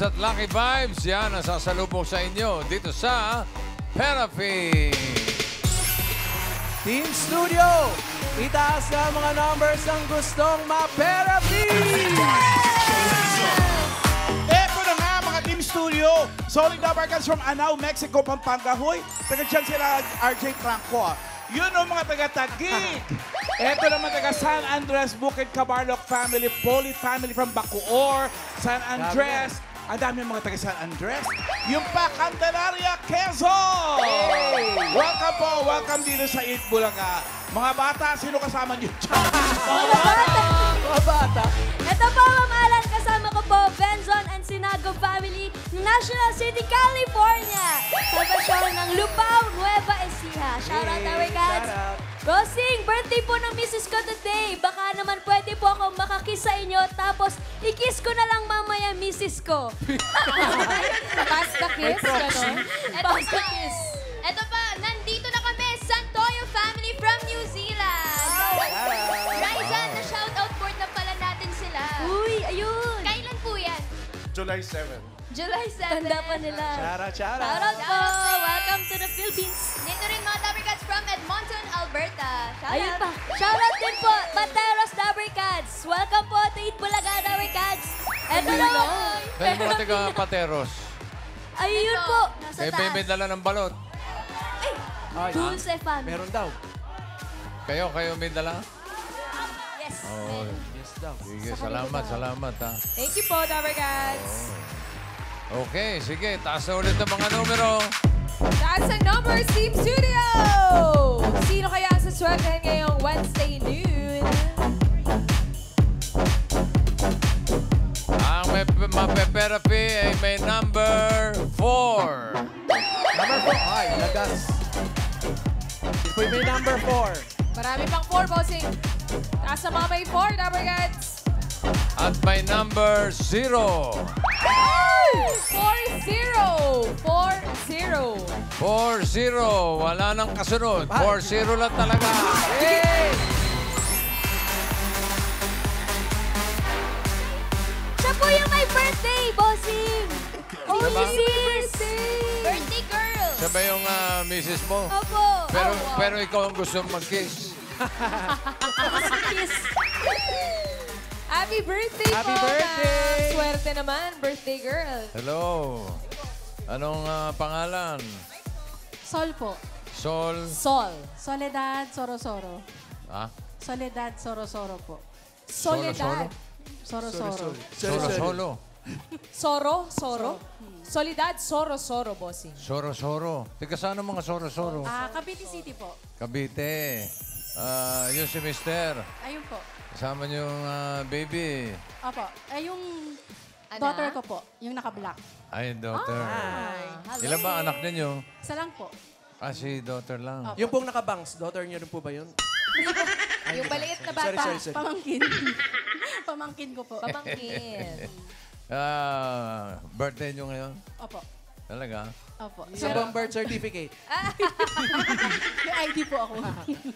Vibes at Lucky Vibes, yan ang sasalubong sa inyo dito sa Therapy. Team Studio, itaas na ang mga numbers ng gustong ma-therapy! Eto na nga mga Team Studio. Solid number guns from Anao, Mexico, Pampanga. Hoy, taga dyan sila RJ Franco. Yun ang mga taga-Taguig. Eto naman taga San Andres, Bukid, Cabarloc family, Poli family from Bacoor, San Andres. Ang dami mga taga San Andres. Yung pa, Candelaria, Quezon! Welcome po, welcome dito sa Eat Bulaga. Mga bata, sino kasama niyo? Mga bata. Ito po, Ma'am Alan, kasama ko po, Benzon and Sinago family, National City, California. Salvation ng Lupao, Nueva Ecija. Shout out, our cats. Bossing, birthday po ng Mrs. ko today. Baka naman pwede po ako makakiss sa inyo, tapos i-kiss ko na lang mamaya Mrs. ko. Pasta kiss, gano'n? Pasta kiss. Ito pa, nandito na kami, Santoyo family from New Zealand. Ryzan, na shoutout board na pala natin sila. Uy, ayun. Kailan po yan? July 7. July 7. Tanda pa nila. Shoutout, shoutout. Shoutout po. Welcome to the Philippines. Dito rin mga Dabber Cats from Edmonton, Alberta. Ayun pa. Shoutout din po, Bateros Dabber Cats. Welcome po to Eat Bulaga Dabber Cats. Eto na. Kaya mga taga Pateros. Ayun po. Nasa Kayo pa yung may taas. dala ng balot. Ay, Dulce family. meron daw. Kayo may dala? Yes. Oh, Yes daw. sige, salamat ha. Thank you po, Dabber Cats. Okay, sige, taas na ulit ang mga numero. That's a number, Team Studio! Sino kaya sa swerte ngayong Wednesday noon? Ang mape-therapy ay may number 4. Number 4. Ay, lagas. Ito po may number 4. Marami pang 4, bossing. Taas na mga may 4, Dabber Cats. At may number 0. 4-0. 4-0. 4-0. Wala nang kasunod. 4-0 lang talaga. Hey! Siya po yung may birthday, bossing. Oh, Diba? sis. Birthday girl. Siya ba yung misis mo? Opo. Pero ikaw ang gusto mag-kiss. Kiss. Happy birthday Happy po, birthday! ma'am. Swerte naman, birthday girl. Hello. Anong pangalan? Sol po. Sol? Sol. Soledad Sorosoro. Ah? Soledad Sorosoro po. Soledad. Sorosoro. Solo. Soro. Solidad, Soro, bossing. Soro. Tika saan ang mga soro? Cavite City po. Cavite. Yun si Mister. Ayun po. Kasama niyo yung baby. Opo. Yung Anak? daughter ko po. Yung naka-black. Ay, daughter. Hello. Ilan ba anak ninyo? Isa lang po. Si daughter lang. Opo. Yung pong nakabangs, daughter niyo rin po ba yun? Yung maliit na bata. Sorry. Pamangkin. Pamangkin ko po. Pamangkin. Birthday niyo ngayon? Opo. Talaga? Opo. Sa bang birth certificate? May ID po ako.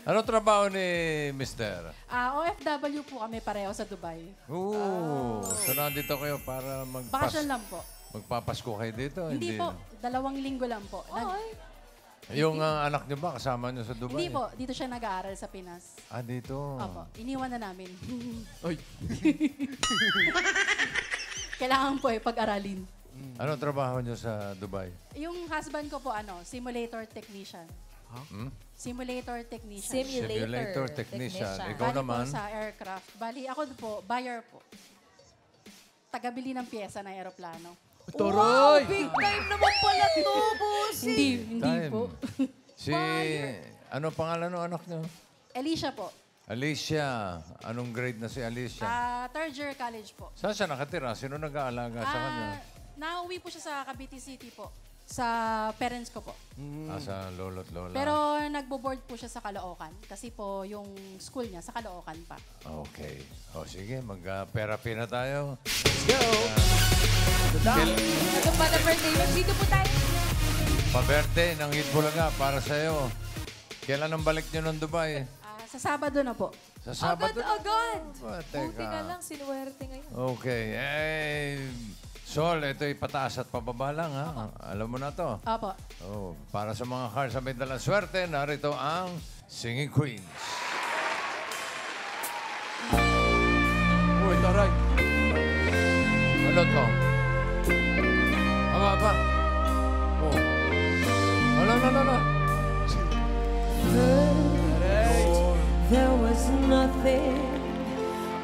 Ano trabaho ni Mister? OFW po kami pareho sa Dubai. So nandito kayo para Bakasyon lang po. magpapasko kayo dito? Hindi po. 2 linggo lang po. Yung anak niyo ba kasama niyo sa Dubai? Hindi po. Dito siya nag-aaral sa Pinas. Dito. Opo. Iniwan na namin. Oy. Kailangan po pag-aralin. Anong trabaho niyo sa Dubai? Yung husband ko po, simulator technician. Simulator technician. Simulator technician. Ikaw Bali naman? po sa aircraft. Bali, ako po, buyer po. Tagabili ng pyesa ng aeroplano. Toroy! Big time naman pala to, bossing. Hindi Time. po. Ano pangalan ng anak niyo? Alicia po. Alicia. Anong grade na si Alicia? Third year college po. Saan siya nakatira? Sino nag-aalaga sa kanya? Nauwi po siya sa Cavite City po. Sa parents ko po. Sa lolo't lola. Pero nagbo-board po siya sa Caloocan. Kasi po yung school niya sa Caloocan pa. Okay. O sige, mag-therapy na tayo. Let's go! Ito pa na birthday. Dito po tayo. Pa-birthday ng Eat Bulaga para sa'yo. Kailan ang balik niyo ng Dubai? Sa Sabado na po. Sa Sabado? Agad. Ba, Buti teka. ka lang, sinuwerte ngayon. Okay. Sol, ito'y pataas at pababa lang, ha? Alam mo na to. Opo. Oh, para sa mga cards na may dalang swerte, narito ang Singing Queens. Uy, taray. Ano to? Aba. Oh. Ala. There was nothing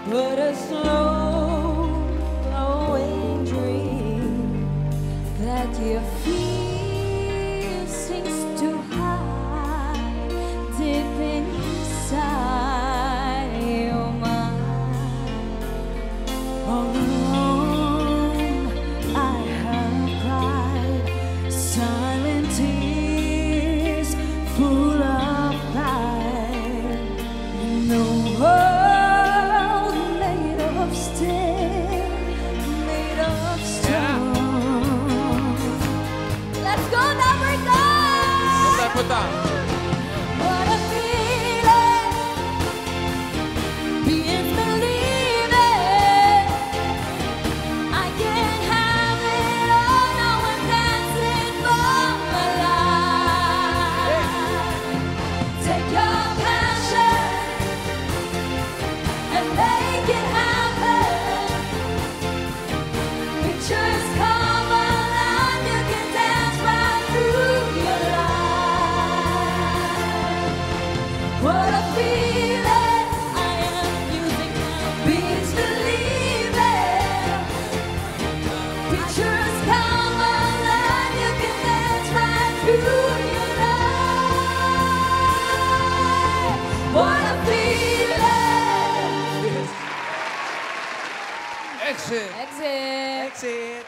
but a slow glowing dream that your fear sinks to hide deep inside your mind. All alone I have cried silent tears full of pride in the world made of steel, made of stone. Let's go, number 9! Punta. What a feeling, being believing. I can't have it all, now I'm dancing for my life. Take your passion and make it happen. Pictures come alive, you can dance right through your life. What a feeling, I am using beats believing. Pictures come alive, you can dance right through your life. What a feeling. Exit. Exit! Exit.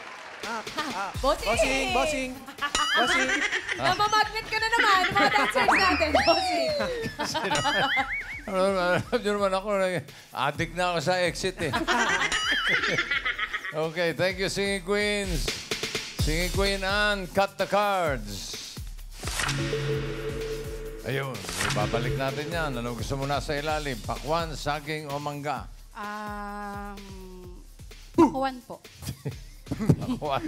Bossing! Bossing. Namamagnet ka na naman, mga dancers natin, bossing. Alam niyo naman ako, addict na ako sa exit eh. Okay, thank you, Singing Queens. Singing Queen Ann, cut the cards. Ayun, ibabalik natin yan. Ano gusto mo na sa ilalim? Pakwan, saging o mangga? Pakuan po. Pakwan.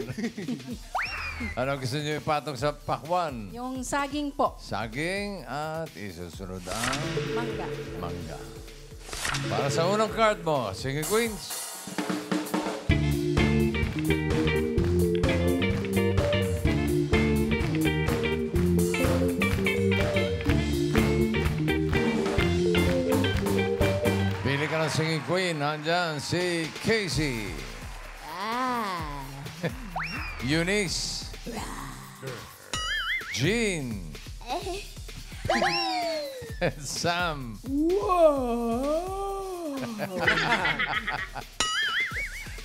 Ano gusto niyo ipatong sa pakwan? Yung saging po. Saging at isusunod ang Mangga. mangga. Para sa unang card mo, Singing Queens. Pili ka ng Singing Queen. Nandyan si Casey, Eunice, Jean, Sam.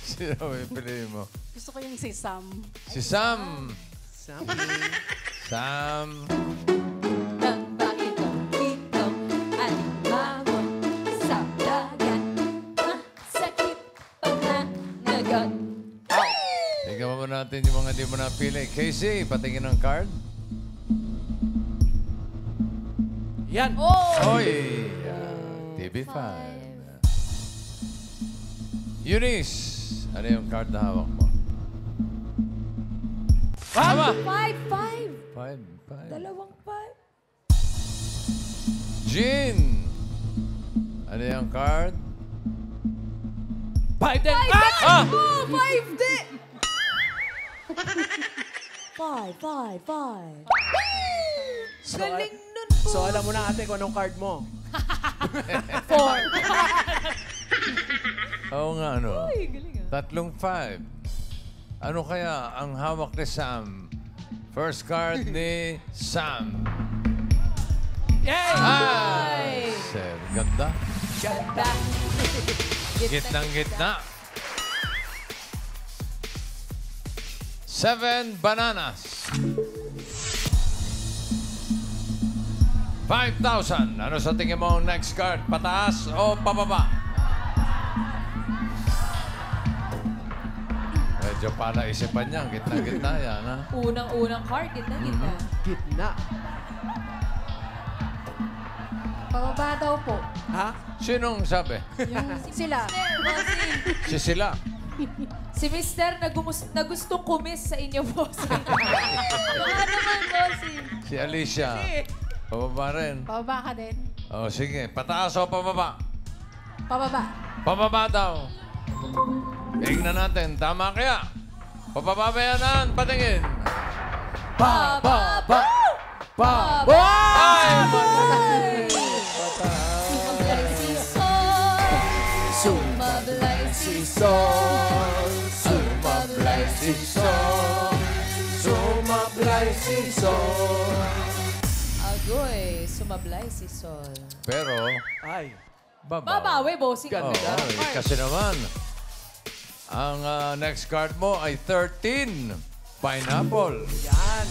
Sino may piliin mo? Gusto ko yung si Sam. Si Sam. Sam. Nang bakit ito ay mamon sa dagat, masakit panganagat. Tingnan mo natin yung mga di mo napili. Casey, patingin ng card. Yan. Oy! TV5. Eunice, ano yung card na hawak mo? Tama! 5. 5. Dalawang 5. Jean, ano yung card? 5 din. Ah! Oh, 5 din! 5. Galing nun po. So, alam mo na ate kung anong card mo. 4. Oo nga, ano? Ay, galing ah. Tatlong 5. Ano kaya ang hawak ni Sam? First card ni Sam. Yay! Ay! Sir, ganda. Ganda. Gitnang gitna. 7 bananas. 5,000. Ano sa tingin mo ang next card? Pataas o pababa? Medyo pala isipan niya. Gitna-gitna yan, ha? Unang-unang card, gitna. Gitna. Pababa daw po. Ha? Sinong sabi? Yung sila. Si sila. Si Mister na gustong kumis sa inyo, bossing. Baka naman, bossing. Si Alicia. Pababa rin. Pababa ka din. O, sige. Pataas o pababa? Pababa. Pababa daw. Tingnan natin. Tama kaya? Pababa ba yan, Ann? Patingin. Pababa! Pababa! Ay! Sumablay si Sol. Sumablay si Sol. Sumablay si Sol. Sumablay si Sol. Agoy, sumablay si Sol. Pero, Ay. Babawi, bossing. Oh, kasi naman, ang next card mo ay 13. Pineapple. Yan.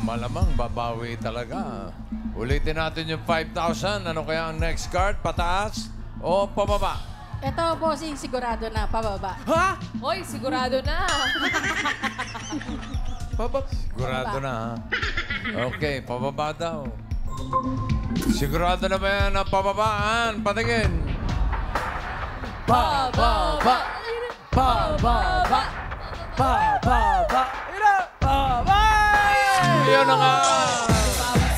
Malamang babawi talaga. Ulitin natin yung 5,000. Ano kaya ang next card? Pataas o pababa? Ito, bossing, sigurado na. Pababa. Ha? Hoy, sigurado na. Sigurado na, ha? Okay, pababa daw. Sigurado na ba yan ang pababaan? Patingin. Pababa! Pababa! Pababa! Pababa! Yun na nga!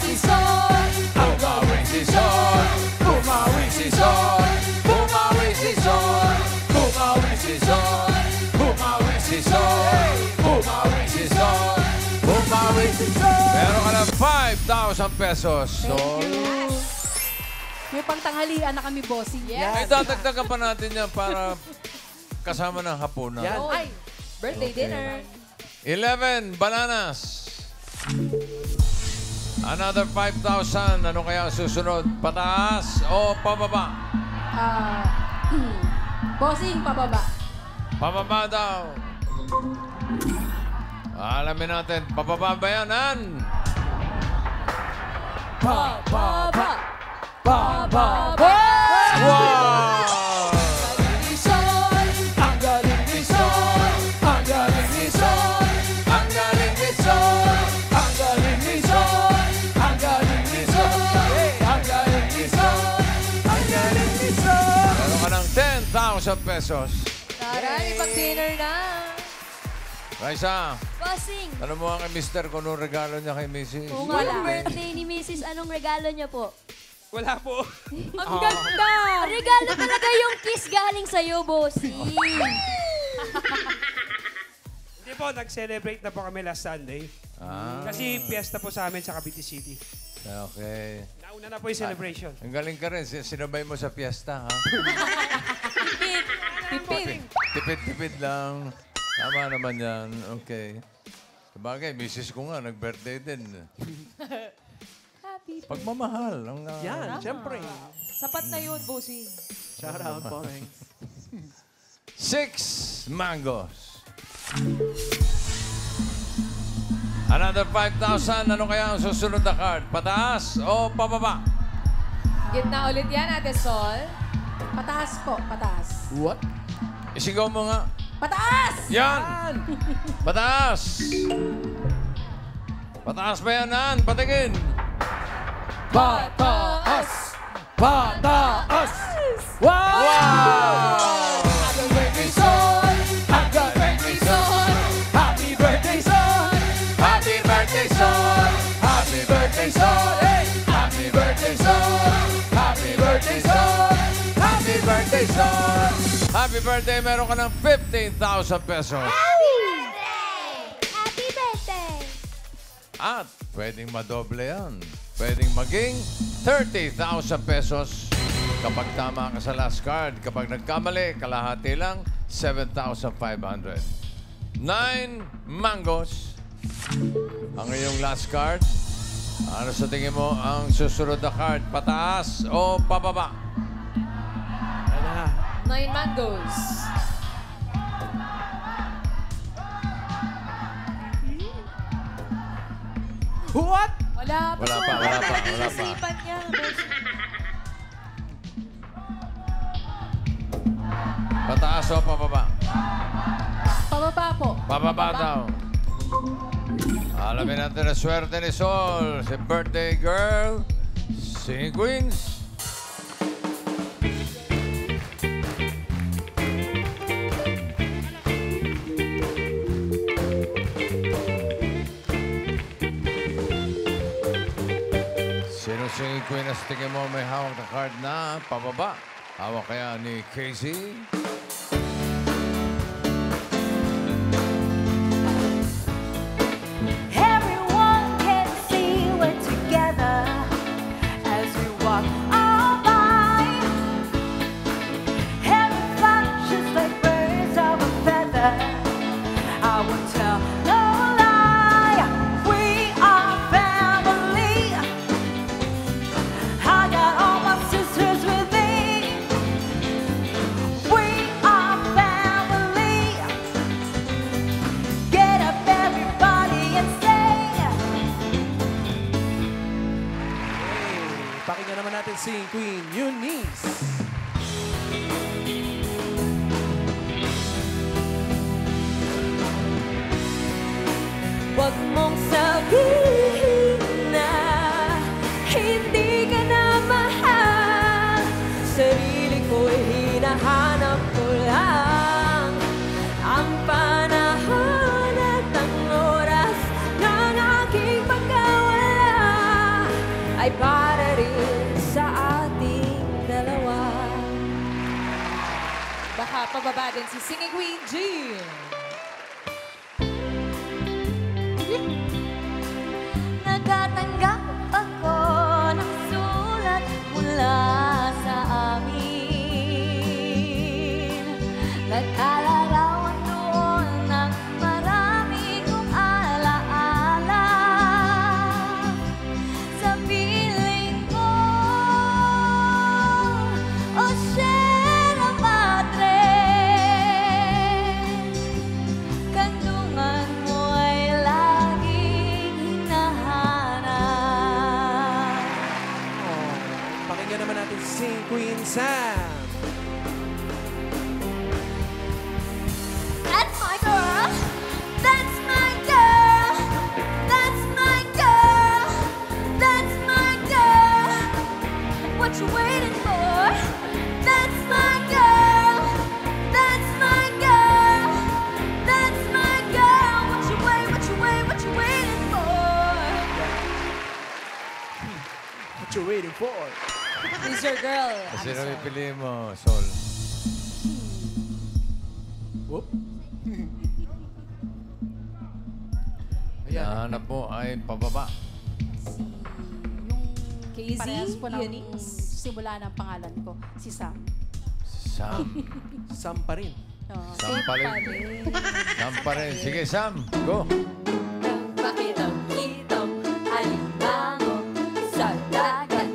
Si Sol. Bumawi si Sol! Bumawi si Sol! Bumawi si Sol! Bumawi si Sol! Bumawi si Sol! Bumawi si Sol! Bumawi si Sol! Meron ka ng 5,000 pesos. Sol! May pangtanghalian na kami, bossing. Ay, dadagdagan pa natin yan para kasama ng hapunan. Yan. Ay, birthday dinner. 11 bananas. Another 5,000. Ano kaya ang susunod? Pataas o pababa? Bossing, pababa. Pababa daw. Alamin natin. Pababa ba yan, Ann? Pababa! Pababa! Wow! Ni Sol! Ang galing ni Sol! Ang galing ni Sol! Ang galing ni Sol! Ang galing ni Sol! Ang galing ni Sol! Ang galing ni Sol! Ang galing ni Sol! Meron ka ng 10,000 pesos. Taray, pag-dinner na. Raisa, Bossing. tanong mo nga kay Mister kung anong regalo niya kay Mrs. Kung anong birthday ni Mrs., anong regalo niya po? Wala po. Ang ganda. Regalo talaga yung kiss galing sa'yo, bossing. Hindi po, nag-celebrate na po kami last Sunday. Kasi piyesta po sa amin sa Cavite City. Okay. Nauna na po yung celebration. Ang galing ka rin. Sinabay mo sa piyesta, ha? Tipid. Tipid-tipid lang. Tama naman yan. Okay. Sabagay, misis ko nga, nag-birthday din. Happy. Pagmamahal. Ang, Yan, siyempre. Sapat na yun, bossing. Shout out, Boring. 6 mangoes. Another 5,000. Ano kaya ang susunod na card? Pataas o pababa? Gitna ulit yan, Ate Sol. Pataas po, pataas. What? Isigaw mo nga. Pataas! Yan! Pataas! Pataas ba yan, Ann? Patingin! Pataas! Pataas! Wow! Happy birthday, Sol! Happy birthday, Sol! Happy birthday, Sol! Happy birthday, Sol! Happy birthday, Sol! Hey! Happy birthday, Sol! Happy birthday, Sol! Happy birthday, Sol! Happy birthday! Meron ka ng 15,000 pesos. Happy birthday! Happy birthday! At pwedeng madoble yan. Pwedeng maging 30,000 pesos kapag tama ka sa last card. Kapag nagkamali, kalahati lang, 7,500. 9 mangoes. Ang iyong last card. Ano sa tingin mo ang susunod na card? Pataas o pababa? 9 mangoes. What? Wala pa. Wala pa, wala pa, wala pa. Isipan niya, bossing. Pataas o pababa? Pababa po. Pababa daw. Alamin natin ang swerte ni Sol. Si birthday girl, si Queens. Sino si Queen na sa tingin mo may hawak na card na pababa? Hawak kaya ni Casey? Everyone can see we're together as we walk all by. Having fun just like birds of a feather. I won't tell no lie. We are family. I got all my sisters with me. We are family. Get up, everybody, and sing. Pakinggan naman natin si Queen Eunice. Huwag mong sabihin na hindi ka na mahal. Sarili ko'y hinahanap ko lang. Ang panahon at ang oras ng aking pagkawala ay para rin sa ating dalawa. Baka pababa din si Singing Queen Jean. Nagtatanggap ako ng sulat mula sa amin. Nagkalarawan doon ng marami kong alaala. Sa piling ko, o Sierra Madre, kandungan mo ay laging hinahanap. Pakinggan naman natin si Queen Sam. That's my girl. That's my girl. That's my girl. That's my girl. What you waiting for? That's my girl. That's my girl. That's my girl. What you waiting for? What you waiting for? Who's your girl? Kasi pili mo, Sol. Whoop. Nahanap mo ay pababa. Yung parehas Casey, po ng Eunice. simula ng pangalan ko, si Sam. Sam. Sam pa rin. Sam pa rin. Sam pa rin. Sige, Sam. Go. Bakit ang kitang alimango sa dagat?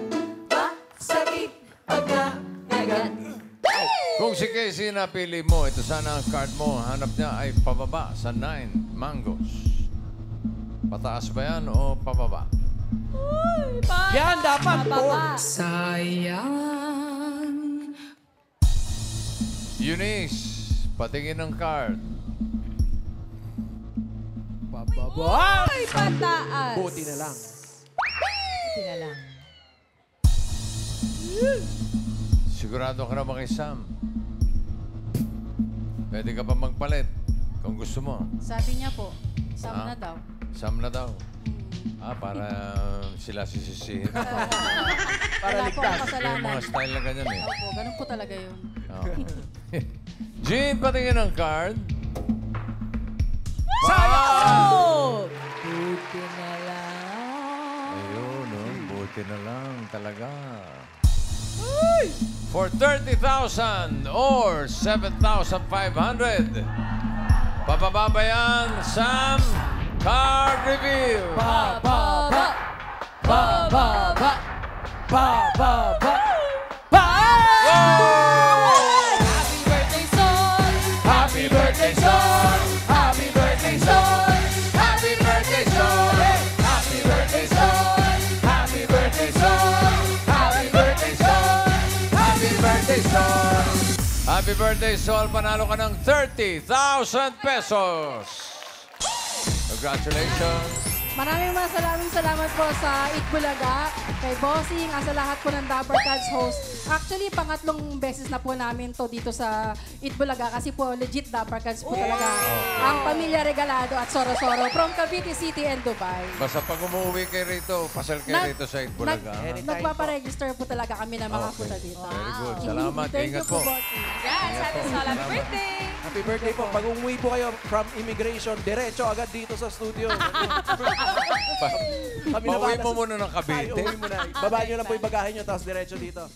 Masakit pagkakagat. Kung si Casey napili mo, ito sana ang card mo. Hanap niya ay pababa sa 9 mangoes. Pataas ba yan o pababa? Yan, dapat po. Sayang. Eunice, patingin ng card. Bababa. Ay, pataas. Buti na lang. Buti na lang. Sigurado ka na ba kay Sam? Pwede ka pa magpalit kung gusto mo. Sabi niya po, Sam Ah. na daw. Sam na daw. Para sila sisisihin. Wala po akong May kasalanan. mga style na ganyan eh. Opo, ganun po talaga yun. Jean, patingin ng card. Oh! Buti na lang. Ayun, no? Buti na lang talaga. For 30,000 or 7,500. Pababa ba yan, Sam? Card reveal. Bababa. Bababa. Bababa. Happy birthday, Sol! Happy birthday, Sol! Happy birthday, Sol! Happy birthday, Sol! Happy birthday, Sol! Happy birthday, Sol! Happy birthday, Sol! Happy birthday, Sol! Happy birthday, Sol. Panalo ka ng 30,000 pesos. Congratulations. Maraming salamat po sa Itbulaga, kay Bossing, sa lahat po ng Dabber Cats host. Actually, pangatlong beses na po namin to dito sa Itbulaga kasi po legit Dapper Cats po talaga. Ang Pamilya Regalado at Soro-Soro from Cavite City and Dubai. Basta pag umuwi kayo rito, pasal kayo rito sa Itbulaga. Nagpaparegister po talaga kami na makapunta dito. Very good. Salamat. Thank Ingat you po, po. bossing. Yes, Ate Sol, happy birthday! Happy birthday po. Pag umuwi po kayo from immigration, diretso agad dito sa studio. Kami na Pauwi bahala mo sa- muna ng Ay, Cavite. uwi mo na. Babaan nyo lang po yung bagahe nyo, tapos diretso dito.